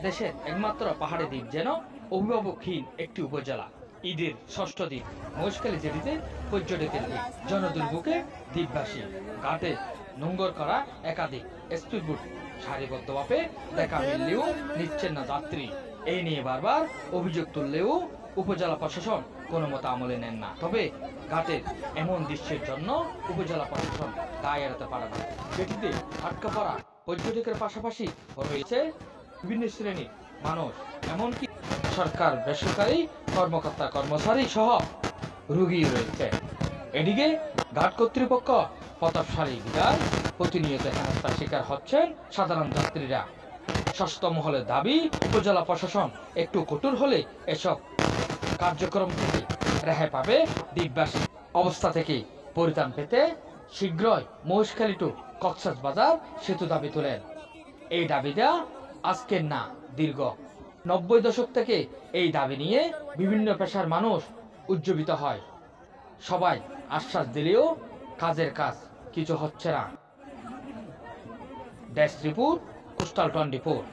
দেশের একমাত্র পাহাড়ি দ্বীপ যেন অভিভাবকহীন একটি উপজেলা। ঈদের ষষ্ঠ দিন মহেশখালী জেটিতে পর্যটকের ভিড়, জনদুর্ভোগে দ্বীপবাসী। ঘাটে নোঙ্গর করা একাধিক স্পিডবোট, সারিবদ্ধভাবে দেখা মিললেও নিচ্ছেন না যাত্রী। এই নিয়ে বারবার অভিযোগ তুললেও উপজেলা প্রশাসন কোনো মতো আমলে নেন না। তবে ঘাটের এমন দৃশ্যের জন্য উপজেলা প্রশাসন দায় এড়াতে পারে না। জেটিতে আটকা পড়া পর্যটকের পাশাপাশি রয়েছে বিভিন্ন শ্রেণীর মানুষ, এমনকি সরকার বেসরকারি কর্মকর্তা কর্মচারী সহ রোগী রয়েছে। এদিকে ঘাট কর্তৃপক্ষ প্রতাপশালী বিদায় প্রতিনিয়ত হেনস্থার শিকার হচ্ছেন সাধারণ যাত্রীরা। ষষ্ঠ মহলের দাবি, উপজেলা প্রশাসন একটু কঠোর হলে এসব কার্যক্রম থেকে রেহাই পাবে দ্বীপবাসী। অবস্থা থেকে পরিত্রাণ পেতে শীঘ্রই মহেশখালী টু কক্সবাজার সেতু দাবি তোলেন। এই দাবিটা আজকের না, দীর্ঘ 90 দশক থেকে এই দাবি নিয়ে বিভিন্ন পেশার মানুষ উজ্জীবিত হয়। সবাই আশ্বাস দিলেও কাজের কাজ কিছু হচ্ছে না। Desk report, coastal 24।